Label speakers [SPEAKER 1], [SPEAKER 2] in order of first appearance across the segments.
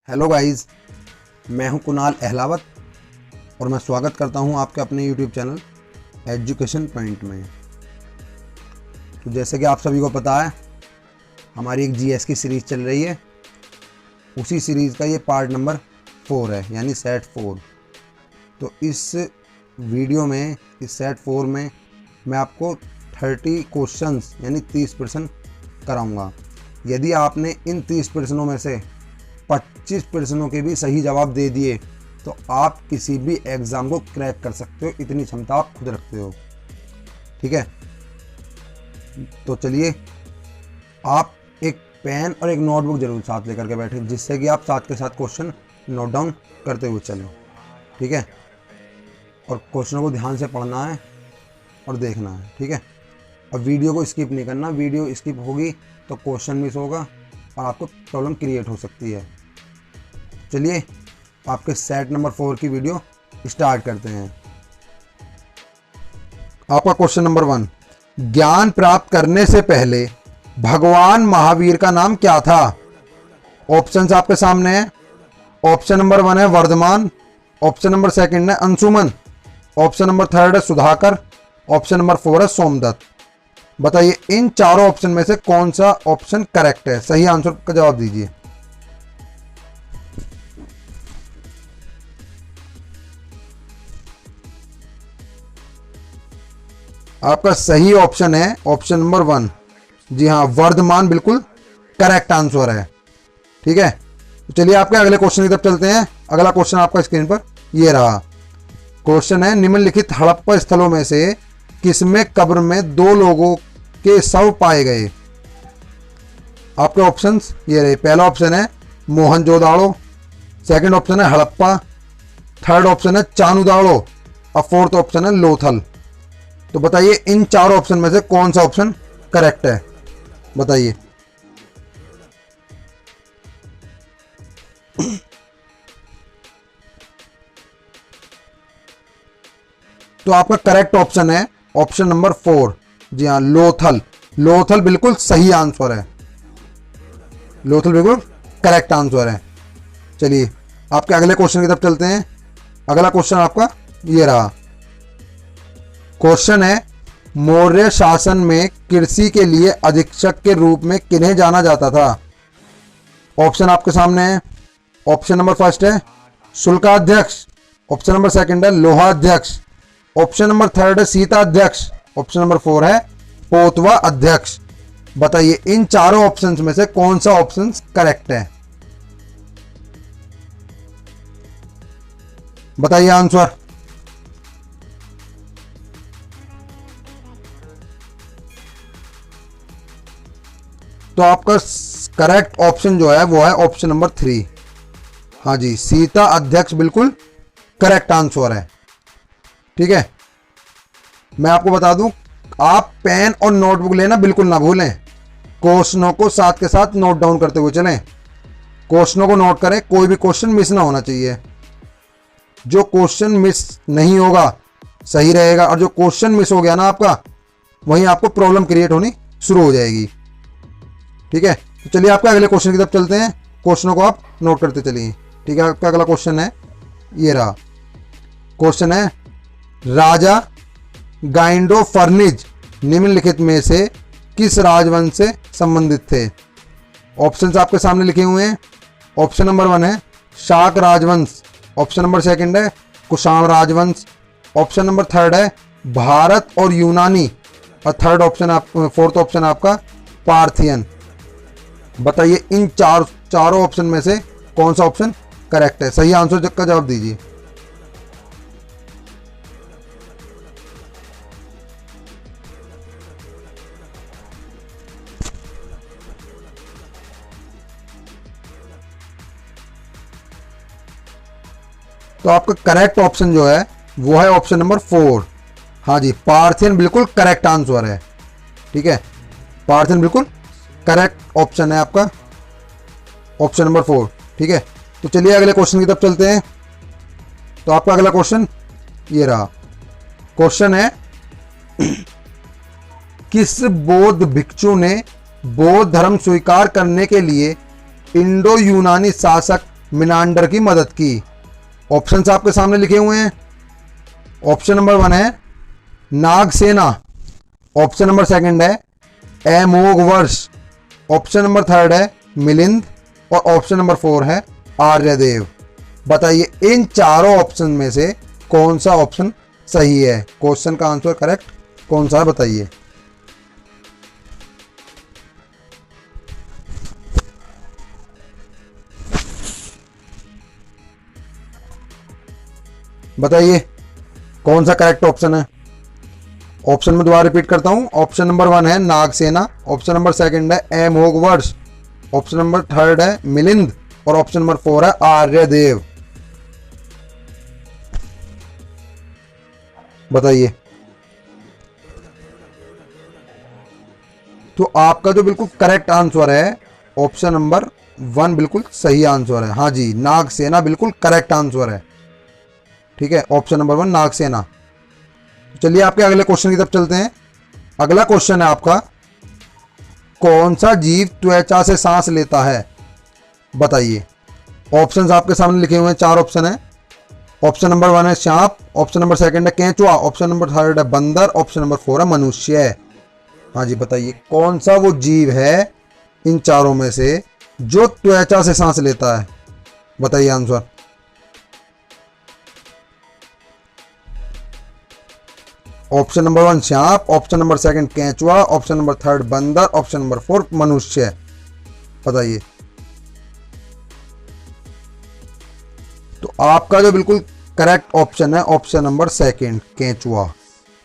[SPEAKER 1] Hello guys, मैं हूं कुणाल अहलावत और मैं स्वागत करता हूं आपके अपने यूट्यूब चैनल एजुकेशन पॉइंट में। तो जैसे कि आप सभी को पता है, हमारी एक जीएस की सीरीज़ चल रही है। उसी सीरीज़ का ये पार्ट नंबर 4 है, यानी सेट 4। तो इस वीडियो में, इस सेट 4 में मैं आपको 30 क्वेश्चंस यानी 30 प्रश्न कराऊँगा। यदि आपने इन 30 प्रश्नों में से 25 प्रश्नों के भी सही जवाब दे दिए तो आप किसी भी एग्ज़ाम को क्रैक कर सकते हो। इतनी क्षमता आप खुद रखते हो, ठीक है। तो चलिए, आप एक पेन और एक नोटबुक जरूर साथ लेकर के बैठे, जिससे कि आप साथ के साथ क्वेश्चन नोट डाउन करते हुए चलें, ठीक है। और क्वेश्चनों को ध्यान से पढ़ना है और देखना है, ठीक है। और वीडियो को स्किप नहीं करना। वीडियो स्किप होगी तो क्वेश्चन मिस होगा और आपको प्रॉब्लम क्रिएट हो सकती है। चलिए, आपके सेट नंबर 4 की वीडियो स्टार्ट करते हैं। आपका क्वेश्चन नंबर 1, ज्ञान प्राप्त करने से पहले भगवान महावीर का नाम क्या था? ऑप्शंस आपके सामने हैं। ऑप्शन नंबर 1 है वर्धमान, ऑप्शन नंबर 2 है अंशुमन, ऑप्शन नंबर 3 है सुधाकर, ऑप्शन नंबर 4 है सोमदत्त। बताइए, इन चारों ऑप्शन में से कौन सा ऑप्शन करेक्ट है? सही आंसर का जवाब दीजिए। आपका सही ऑप्शन है ऑप्शन नंबर 1। जी हाँ, वर्धमान बिल्कुल करेक्ट आंसर है, ठीक है। तो चलिए, आपके अगले क्वेश्चन की तरफ चलते हैं। अगला क्वेश्चन आपका स्क्रीन पर ये रहा। क्वेश्चन है, निम्नलिखित हड़प्पा स्थलों में से किसमें कब्र में 2 लोगों के शव पाए गए? आपके ऑप्शंस ये रहे। पहला ऑप्शन है मोहनजोदाड़ो, सेकंड ऑप्शन है हड़प्पा, थर्ड ऑप्शन है चानुदाड़ो और फोर्थ ऑप्शन है लोथल। तो बताइए, इन चारों ऑप्शन में से कौन सा ऑप्शन करेक्ट है? बताइए। तो आपका करेक्ट ऑप्शन है ऑप्शन नंबर 4। जी हाँ, लोथल। लोथल बिल्कुल सही आंसर है। लोथल बिल्कुल करेक्ट आंसर है। चलिए, आपके अगले क्वेश्चन की तरफ चलते हैं। अगला क्वेश्चन आपका ये रहा। क्वेश्चन है, मौर्य शासन में कृषि के लिए अधीक्षक के रूप में किन्हें जाना जाता था? ऑप्शन आपके सामने है। ऑप्शन नंबर 1 है शुल्काध्यक्ष, ऑप्शन नंबर 2 है लोहाध्यक्ष, ऑप्शन नंबर 3 है सीताध्यक्ष, ऑप्शन नंबर 4 है पोतवा अध्यक्ष। बताइए, इन चारों ऑप्शंस में से कौन सा ऑप्शन करेक्ट है? बताइए आंसर। तो आपका करेक्ट ऑप्शन जो है वो है ऑप्शन नंबर 3। हाँ जी, सीता अध्यक्ष बिल्कुल करेक्ट आंसर है, ठीक है। मैं आपको बता दूं, आप पेन और नोटबुक लेना बिल्कुल ना भूलें। क्वेश्चनों को साथ के साथ नोट डाउन करते हुए चलें। क्वेश्चनों को नोट करें, कोई भी क्वेश्चन मिस ना होना चाहिए। जो क्वेश्चन मिस नहीं होगा सही रहेगा, और जो क्वेश्चन मिस हो गया ना आपका, वहीं आपको प्रॉब्लम क्रिएट होनी शुरू हो जाएगी, ठीक है। तो चलिए, आपके अगले क्वेश्चन की तरफ चलते हैं। क्वेश्चनों को आप नोट करते चलिए, ठीक है। आपका अगला क्वेश्चन है ये रहा। क्वेश्चन है, राजा गाइंडोफर्निज निम्नलिखित में से किस राजवंश से संबंधित थे? ऑप्शंस आपके सामने लिखे हुए हैं। ऑप्शन नंबर 1 है शाक राजवंश, ऑप्शन नंबर 2 है कुषाण राजवंश, ऑप्शन नंबर 3 है भारत और यूनानी, और फोर्थ ऑप्शन आपका पार्थियन। बताइए, इन चारों ऑप्शन में से कौन सा ऑप्शन करेक्ट है? सही आंसर का जवाब दीजिए। तो आपका करेक्ट ऑप्शन जो है वो है ऑप्शन नंबर 4। हाँ जी, पार्थियन बिल्कुल करेक्ट आंसर है, ठीक है। पार्थियन बिल्कुल करेक्ट ऑप्शन है आपका, ऑप्शन नंबर 4, ठीक है। तो चलिए, अगले क्वेश्चन की तरफ चलते हैं। तो आपका अगला क्वेश्चन ये रहा। क्वेश्चन है, किस बौद्ध भिक्षु ने बौद्ध धर्म स्वीकार करने के लिए इंडो यूनानी शासक मिनांडर की मदद की। ऑप्शंस आपके सामने लिखे हुए हैं। ऑप्शन नंबर 1 है नागसेना, ऑप्शन नंबर 2 है अमोघवर्ष, ऑप्शन नंबर 3 है मिलिंद और ऑप्शन नंबर 4 है आर्यदेव। बताइए इन चारों ऑप्शन में से कौन सा ऑप्शन सही है? क्वेश्चन का आंसर करेक्ट कौन सा है बताइए। बताइए कौन सा करेक्ट ऑप्शन है। ऑप्शन में दोबारा रिपीट करता हूं। ऑप्शन नंबर 1 है नागसेना, ऑप्शन नंबर 2 है अमोघवर्ष, ऑप्शन नंबर 3 है मिलिंद और ऑप्शन नंबर 4 है आर्यदेव। बताइए। तो आपका जो बिल्कुल करेक्ट आंसर है ऑप्शन नंबर 1 बिल्कुल सही आंसर है। हाँ जी, नागसेना बिल्कुल करेक्ट आंसर है। ठीक है, ऑप्शन नंबर 1 नागसेना। चलिए आपके अगले क्वेश्चन की तरफ चलते हैं। अगला क्वेश्चन है आपका, कौन सा जीव त्वचा से सांस लेता है? बताइए। ऑप्शंस आपके सामने लिखे हुए हैं, 4 ऑप्शन है। ऑप्शन नंबर 1 है सांप, ऑप्शन नंबर 2 है केंचुआ, ऑप्शन नंबर 3 है बंदर, ऑप्शन नंबर 4 है मनुष्य। हाँ जी, बताइए कौन सा वो जीव है इन चारों में से जो त्वचा से सांस लेता है? बताइए आंसर। ऑप्शन नंबर 1 सांप, ऑप्शन नंबर 2 केंचुआ, ऑप्शन नंबर 3 बंदर, ऑप्शन नंबर 4 मनुष्य। बताइए। तो आपका जो बिल्कुल करेक्ट ऑप्शन है ऑप्शन नंबर 2 केंचुआ।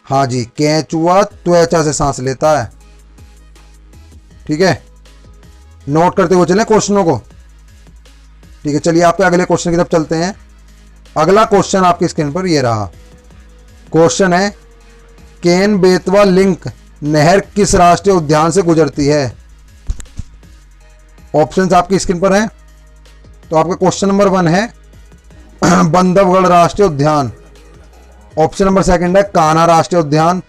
[SPEAKER 1] हाँ जी, केंचुआ त्वचा से सांस लेता है। ठीक है, नोट करते हुए चलें क्वेश्चनों को। ठीक है, चलिए आपके अगले क्वेश्चन की तरफ चलते हैं। अगला क्वेश्चन आपकी स्क्रीन पर ये रहा। क्वेश्चन है, केन बेतवा लिंक नहर किस राष्ट्रीय उद्यान से गुजरती है? ऑप्शंस आपकी स्क्रीन पर हैं। तो आपका क्वेश्चन नंबर 1 है बंधवगढ़ राष्ट्रीय उद्यान, ऑप्शन नंबर 2 है कान्हा राष्ट्रीय उद्यान,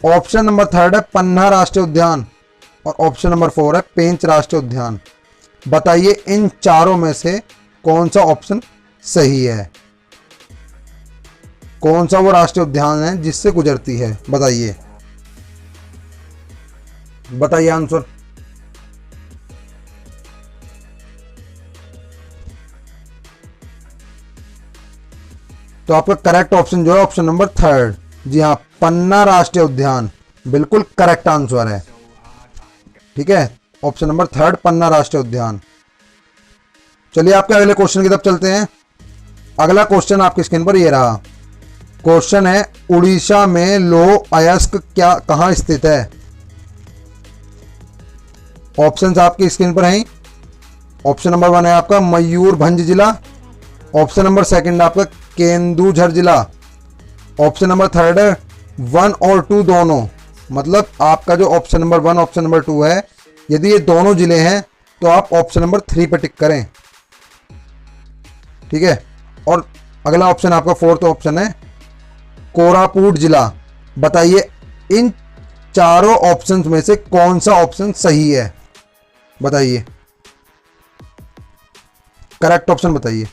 [SPEAKER 1] ऑप्शन नंबर 3 है पन्ना राष्ट्रीय उद्यान और ऑप्शन नंबर 4 है पेंच राष्ट्रीय उद्यान। बताइए इन चारों में से कौन सा ऑप्शन सही है? कौन सा वो राष्ट्रीय उद्यान है जिससे गुजरती है? बताइए, बताइए आंसर। तो आपका करेक्ट ऑप्शन जो है ऑप्शन नंबर 3, जी हाँ, पन्ना राष्ट्रीय उद्यान बिल्कुल करेक्ट आंसर है। ठीक है, ऑप्शन नंबर 3 पन्ना राष्ट्रीय उद्यान। चलिए आपके अगले क्वेश्चन की तरफ चलते हैं। अगला क्वेश्चन आपकी स्क्रीन पर ये रहा। क्वेश्चन है, उड़ीसा में लौह अयस्क क्या कहां स्थित है? ऑप्शंस आपकी स्क्रीन पर हैं। ऑप्शन नंबर 1 है आपका मयूरभंज जिला, ऑप्शन नंबर 2 आपका केंदुझर जिला, ऑप्शन नंबर 3 है 1 और 2 दोनों। मतलब आपका जो ऑप्शन नंबर 1 ऑप्शन नंबर 2 है, यदि ये दोनों जिले हैं तो आप ऑप्शन नंबर 3 पर टिक करें। ठीक है, और अगला ऑप्शन आपका 4th ऑप्शन है कोरापुट जिला। बताइए इन चारों ऑप्शंस में से कौन सा ऑप्शन सही है? बताइए, करेक्ट ऑप्शन बताइए।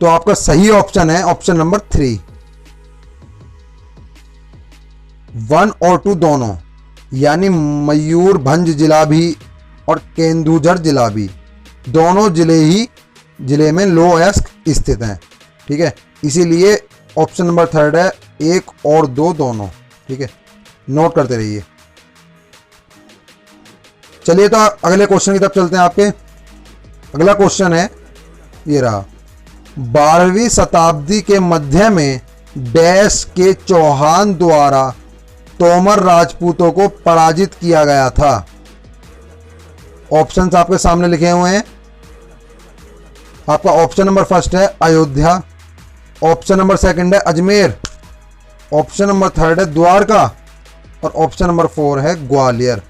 [SPEAKER 1] तो आपका सही ऑप्शन है ऑप्शन नंबर 3, 1 और 2 दोनों, यानी मयूरभंज जिला भी और केंदुझर जिला भी, दोनों जिले में लौह अयस्क स्थित हैं। ठीक है, इसीलिए ऑप्शन नंबर 3 है 1 और 2 दोनों। ठीक है, नोट करते रहिए। चलिए तो अगले क्वेश्चन की तरफ चलते हैं आपके। अगला क्वेश्चन है ये रहा। 12वीं शताब्दी के मध्य में डैश के चौहान द्वारा तोमर राजपूतों को पराजित किया गया था। ऑप्शंस आपके सामने लिखे हुए हैं। आपका ऑप्शन नंबर 1 है अयोध्या, ऑप्शन नंबर 2 है अजमेर, ऑप्शन नंबर 3 है द्वारका और ऑप्शन नंबर 4 है ग्वालियर।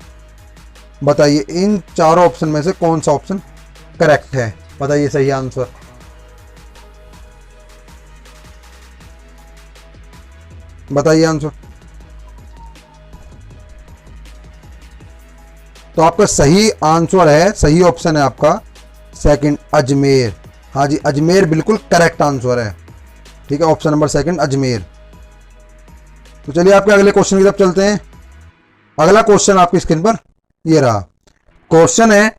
[SPEAKER 1] बताइए इन चारों ऑप्शन में से कौन सा ऑप्शन करेक्ट है? बताइए सही आंसर। बताइए आंसर। तो आपका सही आंसर है, सही ऑप्शन है आपका सेकंड अजमेर। हाँ जी, अजमेर बिल्कुल करेक्ट आंसर है। ठीक है, ऑप्शन नंबर सेकंड अजमेर। तो चलिए आपके अगले क्वेश्चन की तरफ चलते हैं। अगला क्वेश्चन आपकी स्क्रीन पर ये रहा। क्वेश्चन है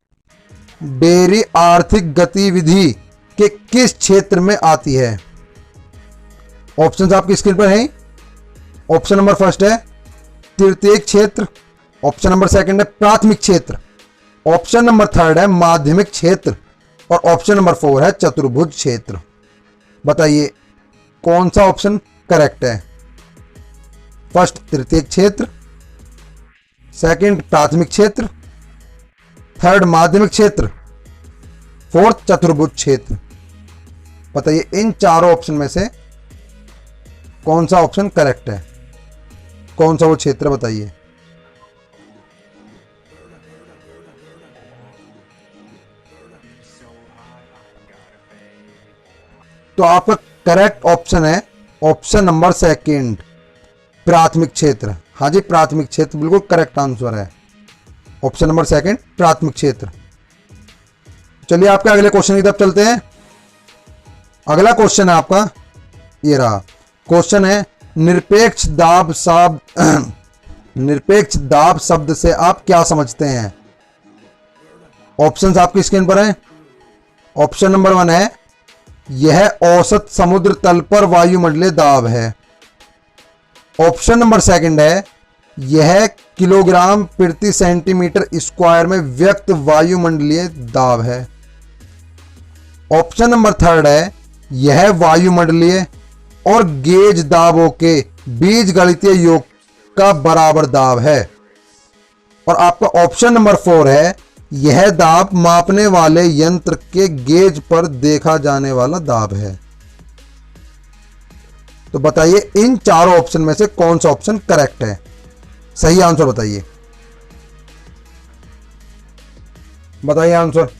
[SPEAKER 1] डेयरी आर्थिक गतिविधि के किस क्षेत्र में आती है? ऑप्शंस आपकी स्क्रीन पर हैं। ऑप्शन नंबर फर्स्ट है तृतीयक क्षेत्र, ऑप्शन नंबर सेकंड है प्राथमिक क्षेत्र, ऑप्शन नंबर थर्ड है माध्यमिक क्षेत्र और ऑप्शन नंबर फोर है चतुर्भुज क्षेत्र। बताइए कौन सा ऑप्शन करेक्ट है? फर्स्ट तृतीयक क्षेत्र, सेकंड प्राथमिक क्षेत्र, थर्ड माध्यमिक क्षेत्र, फोर्थ चतुर्भुज क्षेत्र। बताइए इन चारों ऑप्शन में से कौन सा ऑप्शन करेक्ट है? कौन सा वो क्षेत्र बताइए। तो आपका करेक्ट ऑप्शन है ऑप्शन नंबर सेकंड प्राथमिक क्षेत्र। हाँ जी, प्राथमिक क्षेत्र बिल्कुल करेक्ट आंसर है। ऑप्शन नंबर सेकंड प्राथमिक क्षेत्र। चलिए आपके अगले क्वेश्चन की तरफ चलते हैं। अगला क्वेश्चन है आपका ये रहा। क्वेश्चन है निरपेक्ष दाब शब्द निरपेक्ष दाब शब्द से आप क्या समझते हैं? ऑप्शंस आपकी स्क्रीन पर हैं। ऑप्शन नंबर वन है यह औसत समुद्र तल पर वायुमंडलीय दाब है। ऑप्शन नंबर सेकंड है यह किलोग्राम प्रति सेंटीमीटर स्क्वायर में व्यक्त वायुमंडलीय दाब है। ऑप्शन नंबर थर्ड है यह वायुमंडलीय और गेज दाबों के बीजगणितीय योग का बराबर दाब है। और आपका ऑप्शन नंबर फोर है यह दाब मापने वाले यंत्र के गेज पर देखा जाने वाला दाब है। तो बताइए इन चारों ऑप्शन में से कौन सा ऑप्शन करेक्ट है? सही आंसर बताइए। बताइए आंसर।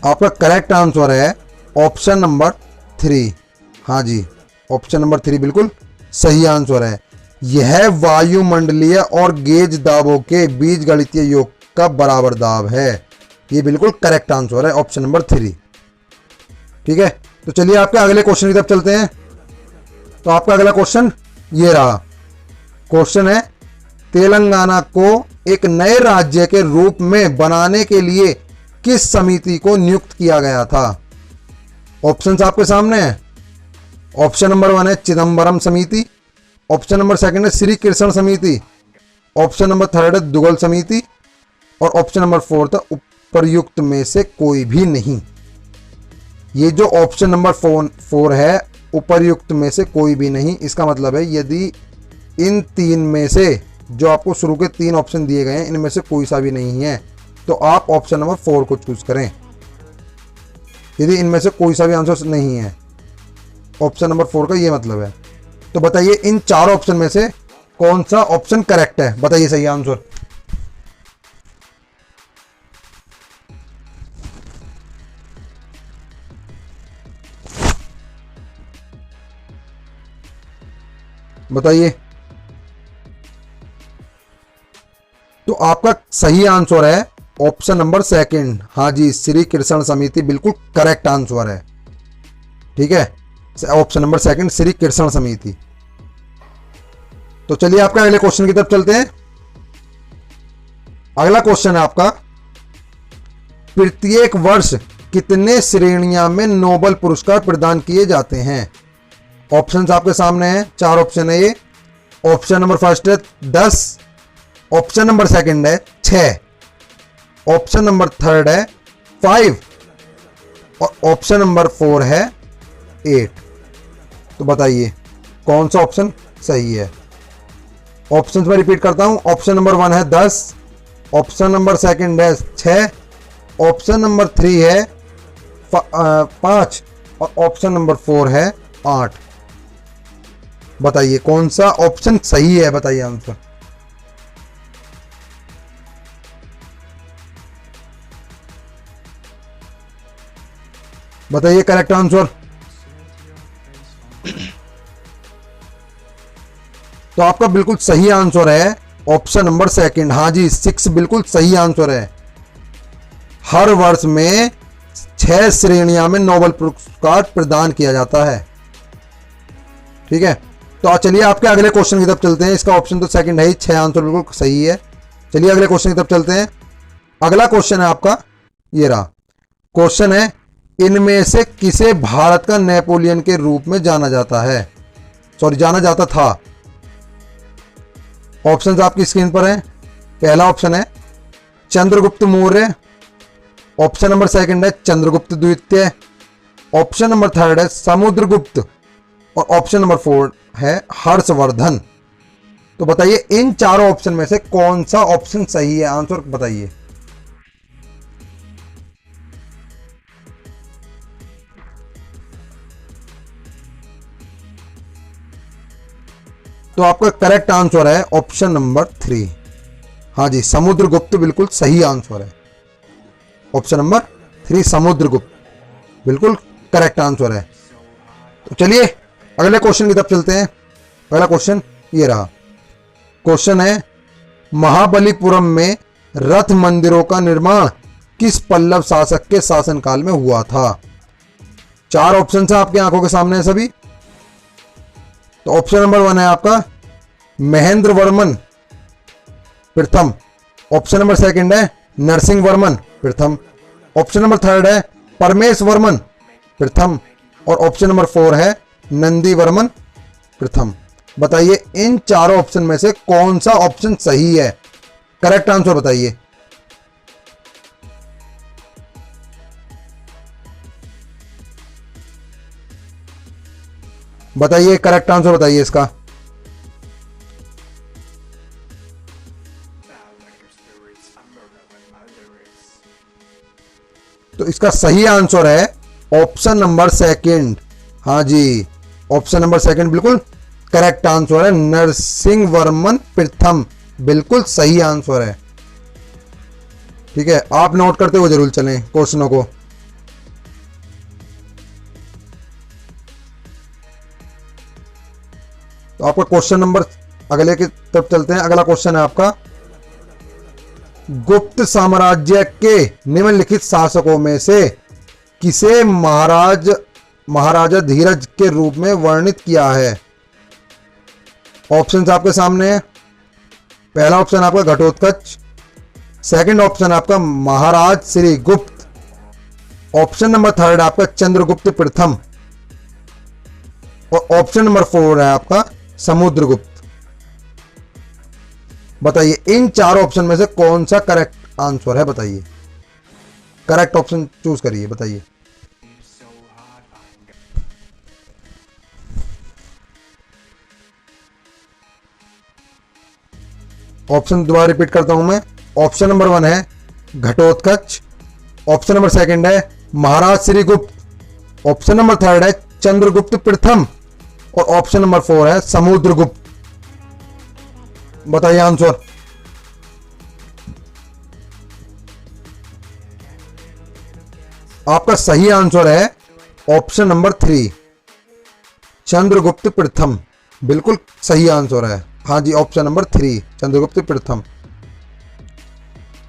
[SPEAKER 1] आपका करेक्ट आंसर है ऑप्शन नंबर थ्री। हाँ जी, ऑप्शन नंबर थ्री बिल्कुल सही आंसर है। यह वायुमंडलीय और गेज दाबों के बीजगणितीय योग का बराबर दाब है। ये बिल्कुल करेक्ट आंसर है ऑप्शन नंबर थ्री। ठीक है, तो चलिए आपके अगले क्वेश्चन की तरफ चलते हैं। तो आपका अगला क्वेश्चन ये रहा। क्वेश्चन है तेलंगाना को एक नए राज्य के रूप में बनाने के लिए किस समिति को नियुक्त किया गया था? ऑप्शंस आपके सामने हैं। ऑप्शन नंबर वन है चिदम्बरम समिति, ऑप्शन नंबर सेकंड है श्री कृष्ण समिति, ऑप्शन नंबर थर्ड है दुगल समिति और ऑप्शन नंबर फोर्थ है उपर्युक्त में से कोई भी नहीं। ये जो ऑप्शन नंबर फोर है उपर्युक्त में से कोई भी नहीं, इसका मतलब है यदि इन तीन में से जो आपको शुरू के तीन ऑप्शन दिए गए हैं इनमें से कोई सा भी नहीं है तो आप ऑप्शन नंबर फोर को चूज करें। यदि इनमें से कोई सा भी आंसर नहीं है, ऑप्शन नंबर फोर का ये मतलब है। तो बताइए इन चार ऑप्शन में से कौन सा ऑप्शन करेक्ट है? बताइए सही आंसर। बताइए। तो आपका सही आंसर है ऑप्शन नंबर सेकंड। हाँ जी, श्री कृष्ण समिति बिल्कुल करेक्ट आंसर है। ठीक है, option number second Shri Krishna समिति। तो चलिए आपका अगले क्वेश्चन की तरफ चलते हैं। अगला क्वेश्चन है आपका प्रत्येक वर्ष कितने श्रेणियां में नोबेल पुरस्कार प्रदान किए जाते हैं? ऑप्शंस आपके सामने हैं। चार ऑप्शन है ये। ऑप्शन नंबर फर्स्ट है 10, ऑप्शन नंबर सेकंड है 6, ऑप्शन नंबर थर्ड है 5 और ऑप्शन नंबर 4 है 8। तो बताइए कौन सा ऑप्शन सही है? ऑप्शन में रिपीट करता हूं। ऑप्शन नंबर 1 है 10, ऑप्शन नंबर सेकंड है 6, ऑप्शन नंबर 3 है 5 और ऑप्शन नंबर 4 है 8। बताइए कौन सा ऑप्शन सही है? बताइए आंसर। बताइए करेक्ट आंसर। तो आपका बिल्कुल सही आंसर है ऑप्शन नंबर सेकंड। हाँ जी, 6 बिल्कुल सही आंसर है। हर वर्ष में 6 श्रेणियां में नोबेल पुरस्कार प्रदान किया जाता है। ठीक है, तो चलिए आपके अगले क्वेश्चन की तरफ चलते हैं। इसका ऑप्शन तो सेकंड है ही, 6 आंसर बिल्कुल सही है। चलिए अगले क्वेश्चन की तरफ चलते हैं। अगला क्वेश्चन है आपका ये रहा। क्वेश्चन है, इनमें से किसे भारत का नेपोलियन के रूप में जाना जाता है, जाना जाता था। ऑप्शन आपकी स्क्रीन पर है। पहला ऑप्शन है Chandragupta Maurya, option number second है चंद्रगुप्त द्वितीय, ऑप्शन नंबर थर्ड है समुद्रगुप्त, और ऑप्शन नंबर 4 है हर्षवर्धन। तो बताइए इन चारों ऑप्शन में से कौन सा ऑप्शन सही है, आंसर बताइए। तो आपका करेक्ट आंसर है ऑप्शन नंबर 3। हाँ जी, समुद्रगुप्त बिल्कुल सही आंसर है। ऑप्शन नंबर 3 समुद्रगुप्त बिल्कुल करेक्ट आंसर है। तो चलिए अगले क्वेश्चन की तरफ चलते हैं। पहला क्वेश्चन ये रहा। क्वेश्चन है, महाबलीपुरम में रथ मंदिरों का निर्माण किस पल्लव शासक के शासनकाल में हुआ था। 4 ऑप्शन है आपकी आंखों के सामने है सभी। तो ऑप्शन नंबर 1 है आपका महेंद्र वर्मन प्रथम, ऑप्शन नंबर सेकंड है नरसिंह वर्मन प्रथम, ऑप्शन नंबर थर्ड है परमेश वर्मन प्रथम, और ऑप्शन नंबर 4 है नंदी वर्मन प्रथम। बताइए इन चारों ऑप्शन में से कौन सा ऑप्शन सही है, करेक्ट आंसर बताइए। बताइए करेक्ट आंसर बताइए इसका। तो इसका सही आंसर है ऑप्शन नंबर सेकंड। हाँ जी, ऑप्शन नंबर सेकंड बिल्कुल करेक्ट आंसर है, नरसिंह वर्मन प्रथम बिल्कुल सही आंसर है। ठीक है, आप नोट करते हुए जरूर चलें क्वेश्चनों को। तो आपका क्वेश्चन नंबर अगले की तरफ चलते हैं। अगला क्वेश्चन है आपका, गुप्त साम्राज्य के निम्नलिखित शासकों में से किसे महाराजा धीरज के रूप में वर्णित किया है। ऑप्शन आपके सामने है। पहला ऑप्शन आपका घटोत्कच, सेकंड ऑप्शन आपका महाराज श्री गुप्त, ऑप्शन नंबर थर्ड आपका चंद्रगुप्त प्रथम, और ऑप्शन नंबर 4 है आपका समुद्रगुप्त। बताइए इन चारों ऑप्शन में से कौन सा करेक्ट आंसर है, बताइए। करेक्ट ऑप्शन चूज करिए, बताइए। ऑप्शन दोबारा रिपीट करता हूं मैं। ऑप्शन नंबर 1 है घटोत्कच, ऑप्शन नंबर सेकंड है महाराज श्री गुप्त, ऑप्शन नंबर थर्ड है चंद्रगुप्त प्रथम, और ऑप्शन नंबर 4 है समुद्रगुप्त। बताइए आंसर। आपका सही आंसर है ऑप्शन नंबर 3 चंद्रगुप्त प्रथम बिल्कुल सही आंसर है। हाँ जी, ऑप्शन नंबर 3 चंद्रगुप्त प्रथम।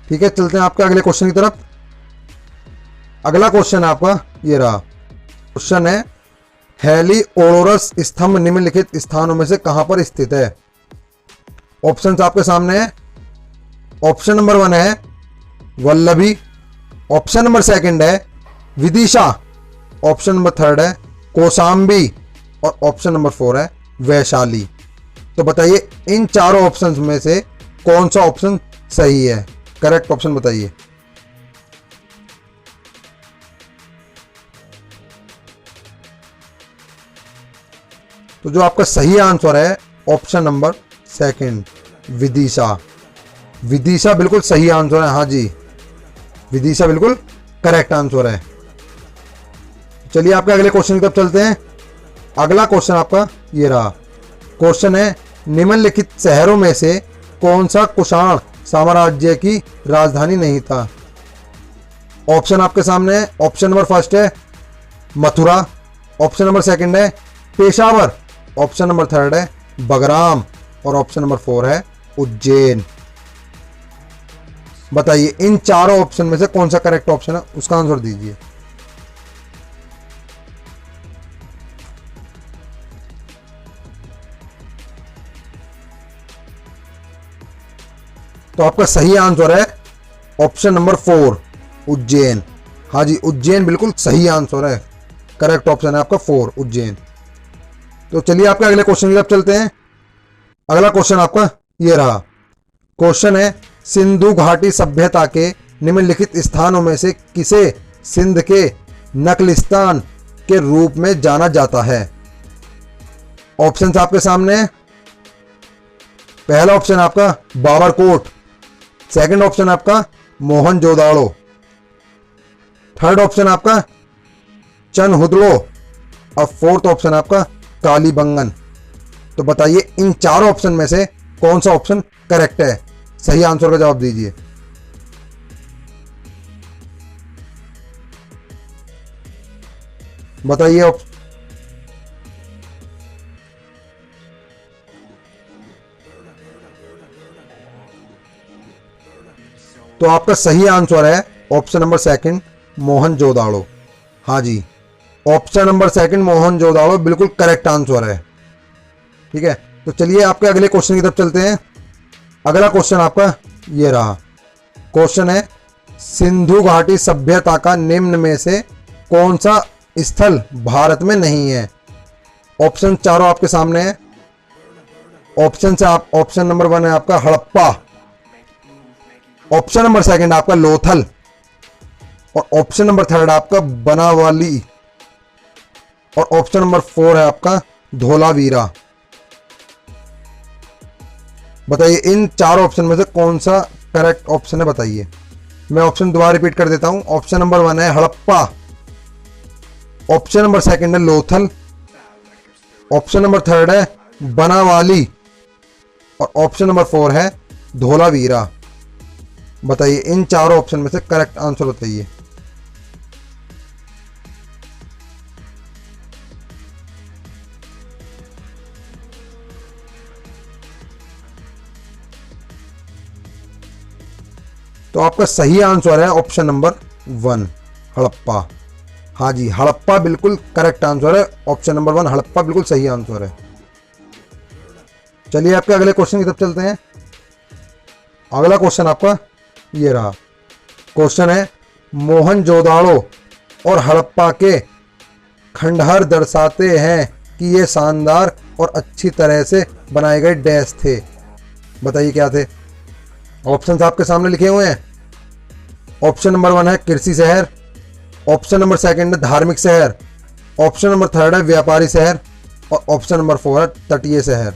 [SPEAKER 1] ठीक है, चलते हैं आपके अगले क्वेश्चन की तरफ। अगला क्वेश्चन आपका ये रहा। क्वेश्चन है, हेलिओडोरस स्तंभ निम्नलिखित स्थानों में से कहां पर स्थित है। ऑप्शन आपके सामने है। ऑप्शन नंबर 1 है वल्लभी, ऑप्शन नंबर सेकंड है विदिशा, ऑप्शन नंबर थर्ड है कौशाम्बी, और ऑप्शन नंबर 4 है वैशाली। तो बताइए इन चारों ऑप्शंस में से कौन सा ऑप्शन सही है, करेक्ट ऑप्शन बताइए। तो जो आपका सही आंसर है option number second Vidisha. Vidisha बिल्कुल सही आंसर है। हाँ जी, विदिशा बिल्कुल करेक्ट आंसर है। चलिए आपके अगले क्वेश्चन की तरफ चलते हैं। अगला क्वेश्चन आपका ये रहा। क्वेश्चन है, निम्नलिखित शहरों में से कौन सा कुषाण साम्राज्य की राजधानी नहीं था। ऑप्शन आपके सामने है। ऑप्शन नंबर फर्स्ट है मथुरा, ऑप्शन नंबर सेकंड है पेशावर, ऑप्शन नंबर थर्ड है बगराम, और ऑप्शन नंबर 4 है उज्जैन। बताइए इन चारों ऑप्शन में से कौन सा करेक्ट ऑप्शन है, उसका आंसर दीजिए। तो आपका सही आंसर है ऑप्शन नंबर 4 उज्जैन। हाँ जी, उज्जैन बिल्कुल सही आंसर है, करेक्ट ऑप्शन है आपका 4 उज्जैन। तो चलिए आपके अगले क्वेश्चन की तरफ चलते हैं। अगला क्वेश्चन आपका ये रहा। क्वेश्चन है सिंधु घाटी सभ्यता के निम्नलिखित स्थानों में से किसे सिंध के नकलिस्तान के रूप में जाना जाता है। ऑप्शंस आपके सामने है। पहला ऑप्शन आपका बाबरकोट, सेकंड ऑप्शन आपका मोहनजोदाड़ो, थर्ड ऑप्शन आपका चनहुदड़ो और फोर्थ ऑप्शन आपका कालीबंगन। तो बताइए इन चारों ऑप्शन में से कौन सा ऑप्शन करेक्ट है, सही आंसर का जवाब दीजिए। बताइए तो आपका सही आंसर है ऑप्शन नंबर 2 मोहनजोदाड़ो। हाँ जी, ऑप्शन नंबर 2 मोहनजोदाड़ो बिल्कुल करेक्ट आंसर है। ठीक है, तो चलिए आपके अगले क्वेश्चन की तरफ चलते हैं। अगला क्वेश्चन आपका ये रहा। क्वेश्चन है सिंधु घाटी सभ्यता का निम्न में से कौन सा स्थल भारत में नहीं है। ऑप्शन चारों आपके सामने है। ऑप्शन से आप ऑप्शन नंबर 1 है आपका हड़प्पा, ऑप्शन नंबर 2 आपका लोथल और ऑप्शन नंबर 3 आपका बनावाली और ऑप्शन नंबर 4 है आपका धोलावीरा। बताइए इन चारों ऑप्शन में से कौन सा करेक्ट ऑप्शन है, बताइए। मैं ऑप्शन दोबारा रिपीट कर देता हूं। ऑप्शन नंबर 1 है हड़प्पा, ऑप्शन नंबर 2 है लोथल, ऑप्शन नंबर 3 है बनावाली और ऑप्शन नंबर 4 है धोलावीरा। बताइए इन चारों ऑप्शन में से करेक्ट आंसर बताइए। तो आपका सही आंसर है ऑप्शन नंबर 1 हड़प्पा। हाँ जी, हड़प्पा बिल्कुल करेक्ट आंसर है। ऑप्शन नंबर 1 हड़प्पा बिल्कुल सही आंसर है। चलिए आपके अगले क्वेश्चन की तरफ चलते हैं। अगला क्वेश्चन आपका ये रहा। क्वेश्चन है मोहनजोदाड़ो और हड़प्पा के खंडहर दर्शाते हैं कि ये शानदार और अच्छी तरह से बनाए गए डैश थे। बताइए क्या थे। ऑप्शंस आपके सामने लिखे हुए हैं। ऑप्शन नंबर 1 है कृषि शहर, ऑप्शन नंबर 2 है धार्मिक शहर, ऑप्शन नंबर 3 है व्यापारी शहर और ऑप्शन नंबर 4 है तटीय शहर।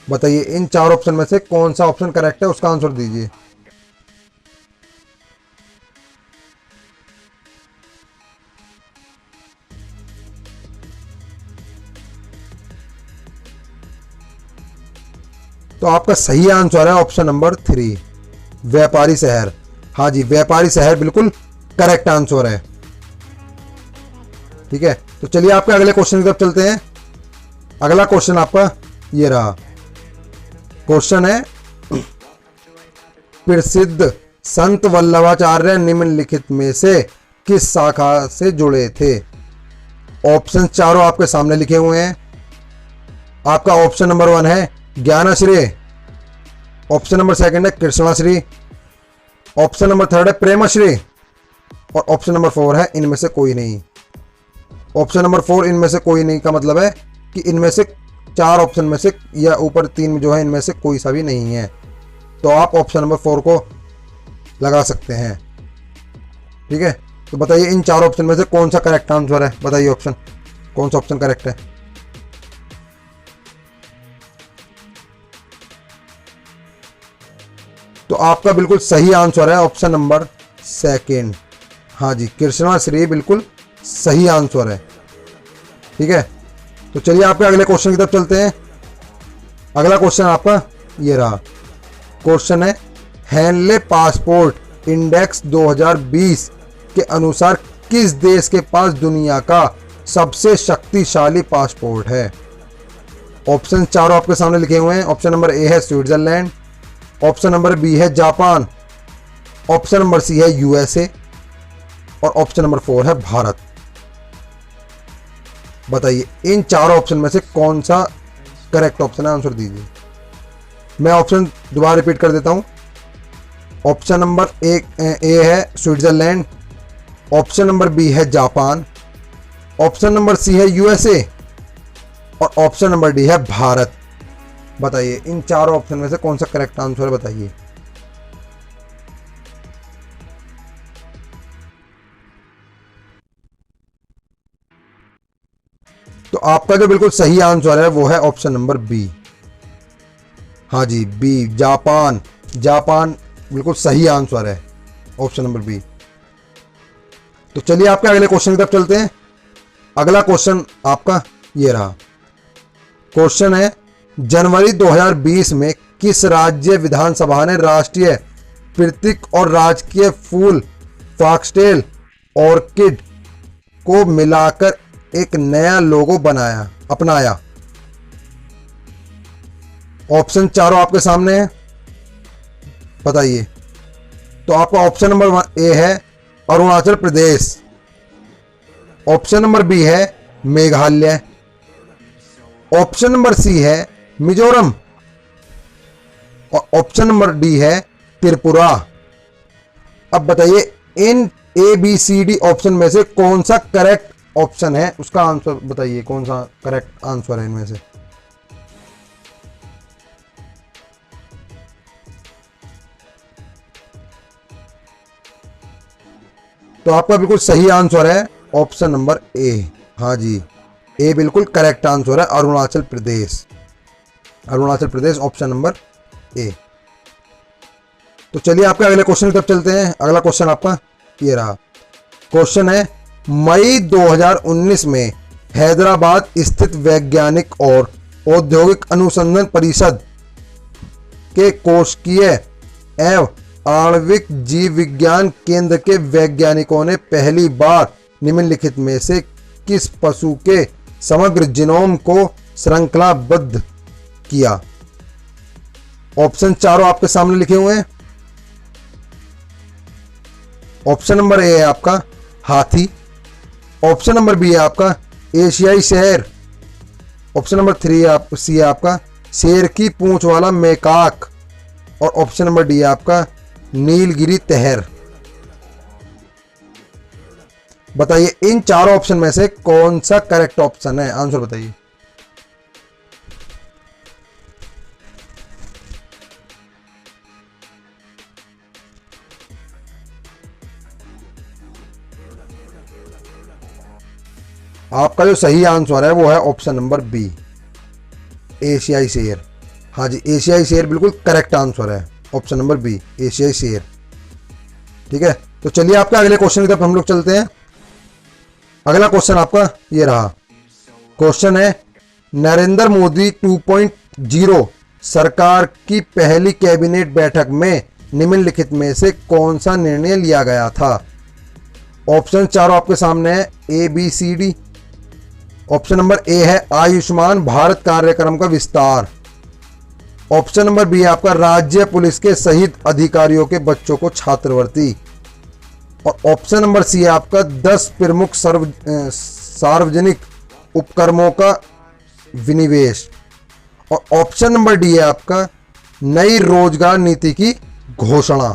[SPEAKER 1] बताइए इन चार ऑप्शन में से कौन सा ऑप्शन करेक्ट है, उसका आंसर दीजिए। तो आपका सही आंसर है ऑप्शन नंबर 3 व्यापारी शहर। हाँ जी, व्यापारी शहर बिल्कुल करेक्ट आंसर है। ठीक है, तो चलिए आपके अगले क्वेश्चन की तरफ चलते हैं। अगला क्वेश्चन आपका ये रहा। क्वेश्चन है प्रसिद्ध संत वल्लभाचार्य निम्नलिखित में से किस शाखा से जुड़े थे। ऑप्शन चारों आपके सामने लिखे हुए हैं। आपका ऑप्शन नंबर 1 है ज्ञानाश्री, ऑप्शन नंबर 2 है कृष्णाश्री, ऑप्शन नंबर 3 है प्रेमाश्री और ऑप्शन नंबर 4 है इनमें से कोई नहीं। ऑप्शन नंबर 4 इनमें से कोई नहीं का मतलब है कि इनमें से 4 ऑप्शन में से या ऊपर 3 जो है इनमें से कोई सा भी नहीं है। तो आप ऑप्शन नंबर 4 को लगा सकते हैं। ठीक है, तो बताइए इन 4 ऑप्शन में से कौन सा करेक्ट आंसर है। बताइए ऑप्शन, कौन सा ऑप्शन करेक्ट है। तो आपका बिल्कुल सही आंसर है ऑप्शन नंबर 2। हाँ जी, कृष्णाश्री बिल्कुल सही आंसर है। ठीक है, तो चलिए आपके अगले क्वेश्चन की तरफ चलते हैं। अगला क्वेश्चन आपका ये रहा। क्वेश्चन है हेनले पासपोर्ट इंडेक्स 2020 के अनुसार किस देश के पास दुनिया का सबसे शक्तिशाली पासपोर्ट है। ऑप्शन चारों आपके सामने लिखे हुए हैं। ऑप्शन नंबर ए है स्विट्जरलैंड, ऑप्शन नंबर बी है जापान, ऑप्शन नंबर सी है यूएसए और ऑप्शन नंबर 4 है भारत। बताइए इन चारों ऑप्शन में से कौन सा करेक्ट ऑप्शन है, आंसर दीजिए। मैं ऑप्शन दोबारा रिपीट कर देता हूं। ऑप्शन नंबर ए है स्विट्जरलैंड, ऑप्शन नंबर बी है जापान, ऑप्शन नंबर सी है यूएसए और ऑप्शन नंबर डी है भारत। बताइए इन चारों ऑप्शन में से कौन सा करेक्ट आंसर है, बताइए। तो आपका जो बिल्कुल सही आंसर है वो है ऑप्शन नंबर बी। हाँ जी, बी जापान। जापान बिल्कुल सही आंसर है, ऑप्शन नंबर बी। तो चलिए आपके अगले क्वेश्चन की तरफ चलते हैं। अगला क्वेश्चन आपका ये रहा। क्वेश्चन है जनवरी 2020 में किस राज्य विधानसभा ने राष्ट्रीय प्रतीक और राजकीय फूल फॉक्सटेल ऑर्किड को मिलाकर एक नया लोगो अपनाया। ऑप्शन चारों आपके सामने है, बताइए। तो आपका ऑप्शन नंबर ए है Arunachal Pradesh, option number B है मेघालय, ऑप्शन नंबर सी है मिजोरम और ऑप्शन नंबर डी है त्रिपुरा। अब बताइए इन A B C D option में से कौन सा करेक्ट ऑप्शन है, उसका आंसर बताइए। कौन सा करेक्ट आंसर है इनमें से। तो आपका बिल्कुल सही आंसर है ऑप्शन नंबर ए। हाँ जी, ए बिल्कुल करेक्ट आंसर है, अरुणाचल प्रदेश। अरुणाचल प्रदेश ऑप्शन नंबर ए। तो चलिए आपके अगले क्वेश्चन की तरफ चलते हैं। अगला क्वेश्चन आपका ये रहा। क्वेश्चन है मई 2019 में हैदराबाद स्थित वैज्ञानिक और औद्योगिक अनुसंधान परिषद के कोशिकीय एवं आणविक जीव विज्ञान केंद्र के वैज्ञानिकों ने पहली बार निम्नलिखित में से किस पशु के समग्र जीनोम को श्रृंखलाबद्ध किया। ऑप्शन चारों आपके सामने लिखे हुए हैं। ऑप्शन नंबर ए है आपका हाथी, ऑप्शन नंबर बी है आपका एशियाई शेर, ऑप्शन नंबर सी है आपका शेर की पूंछ वाला मेकाक और ऑप्शन नंबर डी है आपका नीलगिरी तहर। बताइए इन चारों ऑप्शन में से कौन सा करेक्ट ऑप्शन है, आंसर बताइए। आपका जो सही आंसर है वो है ऑप्शन नंबर बी, एशियाई शेर। हाँ जी, एशियाई शेर बिल्कुल करेक्ट आंसर है, ऑप्शन नंबर बी एशियाई शेर। ठीक है, तो चलिए आपके अगले क्वेश्चन की तरफ हम लोग चलते हैं। अगला क्वेश्चन आपका ये रहा। क्वेश्चन है नरेंद्र मोदी 2.0 सरकार की पहली कैबिनेट बैठक में निम्नलिखित में से कौन सा निर्णय लिया गया था। ऑप्शन चारों आपके सामने है, A B C D. Option number A है आयुष्मान भारत कार्यक्रम का विस्तार, ऑप्शन नंबर बी है आपका राज्य पुलिस के शहीद अधिकारियों के बच्चों को छात्रवृत्ति और ऑप्शन नंबर सी है आपका 10 प्रमुख सार्वजनिक उपक्रमों का विनिवेश और ऑप्शन नंबर डी है आपका नई रोजगार नीति की घोषणा।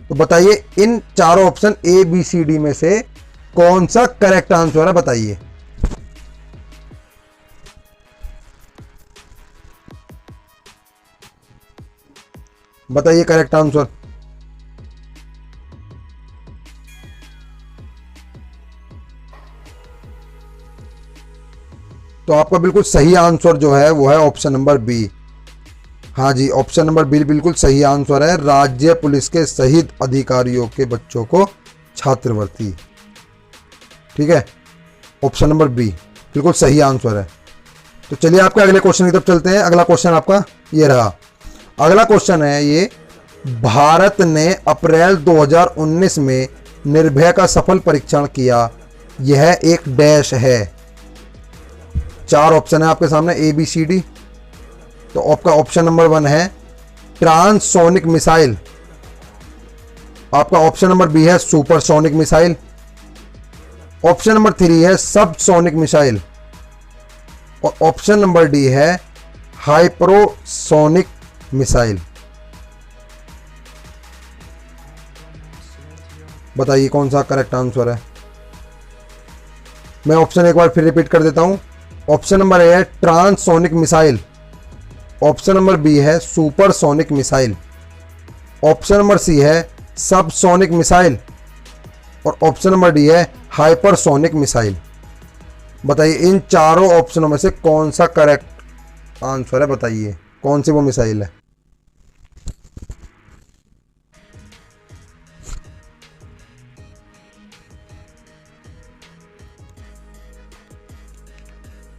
[SPEAKER 1] तो बताइए इन चारों option A B C D में से कौन सा करेक्ट आंसर है, बताइए। बताइए करेक्ट आंसर। तो आपका बिल्कुल सही आंसर जो है वो है ऑप्शन नंबर बी। हाँ जी, ऑप्शन नंबर बी बिल्कुल सही आंसर है, राज्य पुलिस के शहीद अधिकारियों के बच्चों को छात्रवृत्ति। ठीक है, ऑप्शन नंबर बी बिल्कुल सही आंसर है। तो चलिए आपके अगले क्वेश्चन की तरफ चलते हैं। अगला क्वेश्चन आपका ये रहा। अगला क्वेश्चन है ये, भारत ने अप्रैल 2019 में निर्भया का सफल परीक्षण किया, यह एक डैश है। 4 ऑप्शन है आपके सामने ए बी सी डी। तो आपका ऑप्शन नंबर 1 है ट्रांससोनिक मिसाइल। आपका ऑप्शन नंबर बी है सुपरसोनिक मिसाइल। ऑप्शन नंबर 3 है सबसोनिक मिसाइल। और ऑप्शन नंबर डी है हाइपरोसोनिक मिसाइल। बताइए कौन सा करेक्ट आंसर है। मैं ऑप्शन एक बार फिर रिपीट कर देता हूं। ऑप्शन नंबर ए है transonic missile. Option number B है supersonic missile. Option number C है सबसोनिक मिसाइल। और ऑप्शन नंबर डी है हाइपरसोनिक मिसाइल। बताइए इन चारों ऑप्शनों में से कौन सा करेक्ट आंसर है। बताइए कौन सी वो मिसाइल है।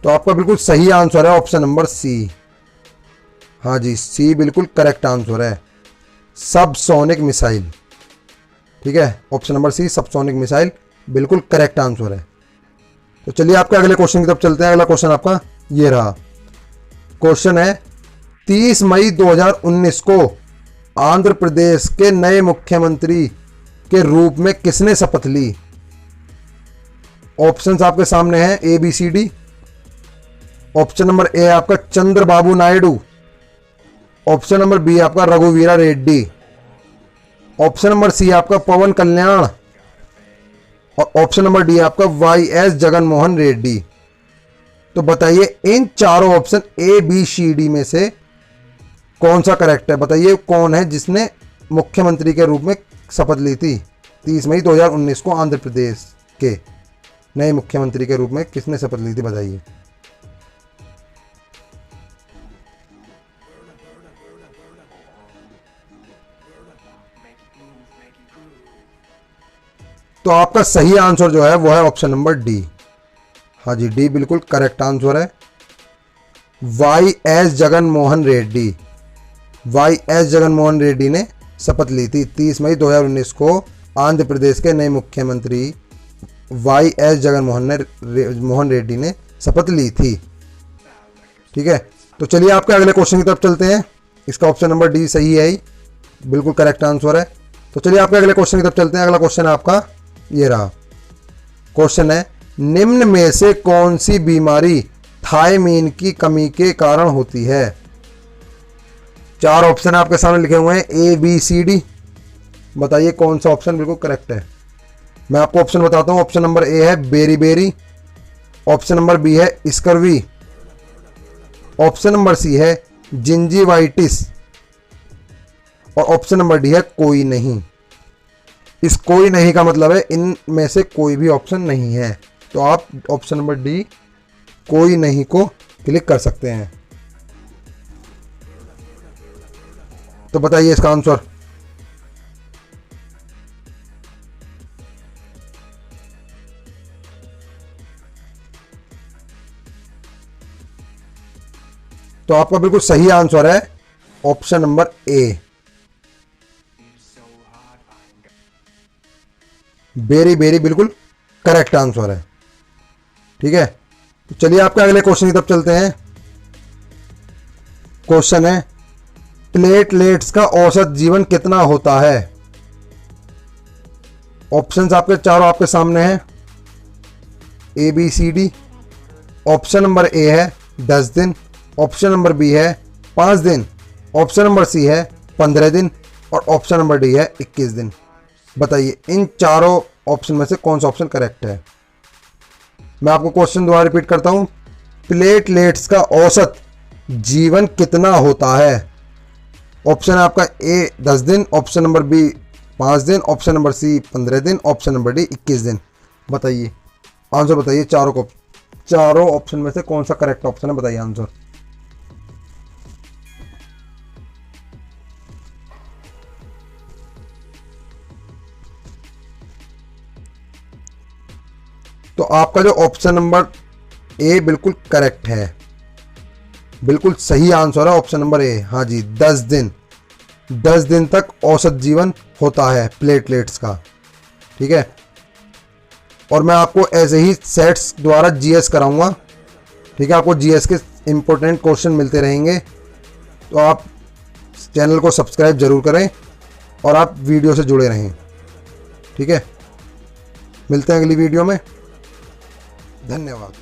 [SPEAKER 1] तो आपका बिल्कुल सही आंसर है ऑप्शन नंबर सी। हाँ जी, सी बिल्कुल करेक्ट आंसर है, सबसोनिक मिसाइल। ठीक है, option number C subsonic missile बिल्कुल करेक्ट आंसर है। तो चलिए आपके अगले क्वेश्चन की तरफ चलते हैं। अगला क्वेश्चन आपका ये रहा। क्वेश्चन है 30 मई 2019 को आंध्र प्रदेश के नए मुख्यमंत्री के रूप में किसने शपथ ली। ऑप्शंस आपके सामने हैं A B C D. Option number A आपका Chandrababu Naidu. Option number B आपका रघुवीरा रेड्डी। ऑप्शन नंबर सी आपका पवन कल्याण। और ऑप्शन नंबर डी आपका वाई एस जगनमोहन रेड्डी। तो बताइए इन चारों option A B C D में से कौन सा करेक्ट है। बताइए कौन है जिसने मुख्यमंत्री के रूप में शपथ ली थी 30 मई 2019 को आंध्र प्रदेश के नए मुख्यमंत्री के रूप में किसने शपथ ली थी। बताइए। तो आपका सही आंसर जो है वो है ऑप्शन नंबर डी। हाँ जी, डी बिल्कुल करेक्ट आंसर है, Y S Jaganmohan Reddy. Y S Jaganmohan Reddy ने शपथ ली थी 30 मई 2019 को आंध्र प्रदेश के नए मुख्यमंत्री वाई एस जगनमोहन रेड्डी ने शपथ ली थी। ठीक है, तो चलिए आपके अगले क्वेश्चन की तरफ चलते हैं। इसका ऑप्शन नंबर डी सही है ही, बिल्कुल करेक्ट आंसर है। तो चलिए आपके अगले क्वेश्चन की तरफ चलते हैं। अगला क्वेश्चन आपका ये रहा। क्वेश्चन है निम्न में से कौन सी बीमारी थायमीन की कमी के कारण होती है। 4 ऑप्शन आपके सामने लिखे हुए हैं ए बी सी डी। बताइए कौन सा ऑप्शन बिल्कुल करेक्ट है। मैं आपको ऑप्शन बताता हूं। ऑप्शन नंबर ए है बेरी। ऑप्शन नंबर बी है स्कर्वी। ऑप्शन नंबर सी है जिंजीवाइटिस। और ऑप्शन नंबर डी है कोई नहीं। इस कोई नहीं का मतलब है इनमें से कोई भी ऑप्शन नहीं है। तो आप ऑप्शन नंबर डी कोई नहीं को क्लिक कर सकते हैं। तो बताइए इसका आंसर। तो आपका बिल्कुल सही आंसर है ऑप्शन नंबर ए, बेरी बिल्कुल करेक्ट आंसर है। ठीक है, तो चलिए आपके अगले क्वेश्चन की तरफ चलते हैं। क्वेश्चन है प्लेटलेट्स का औसत जीवन कितना होता है। ऑप्शंस आपके चारों आपके सामने हैं A B C D. Option number A है 10 दिन। ऑप्शन नंबर बी है 5 दिन। ऑप्शन नंबर सी है 15 दिन। और ऑप्शन नंबर डी है 21 दिन। बताइए इन चारों ऑप्शन में से कौन सा ऑप्शन करेक्ट है। मैं आपको क्वेश्चन दोबारा रिपीट करता हूं। प्लेटलेट्स का औसत जीवन कितना होता है। ऑप्शन आपका ए 10 दिन। ऑप्शन नंबर बी 5 दिन। ऑप्शन नंबर सी 15 दिन। ऑप्शन नंबर डी 21 दिन। बताइए आंसर। बताइए चारों ऑप्शन में से कौन सा करेक्ट ऑप्शन है। बताइए आंसर। तो आपका जो ऑप्शन नंबर ए बिल्कुल करेक्ट है, बिल्कुल सही आंसर है ऑप्शन नंबर ए। हाँ जी, 10 दिन। 10 दिन तक औसत जीवन होता है प्लेटलेट्स का। ठीक है, और मैं आपको ऐसे ही सेट्स द्वारा जीएस कराऊंगा ठीक है, आपको जीएस के इंपॉर्टेंट क्वेश्चन मिलते रहेंगे, तो आप चैनल को सब्सक्राइब जरूर करें और आप वीडियो से जुड़े रहें। ठीक है, मिलते हैं अगली वीडियो में। धन्यवाद।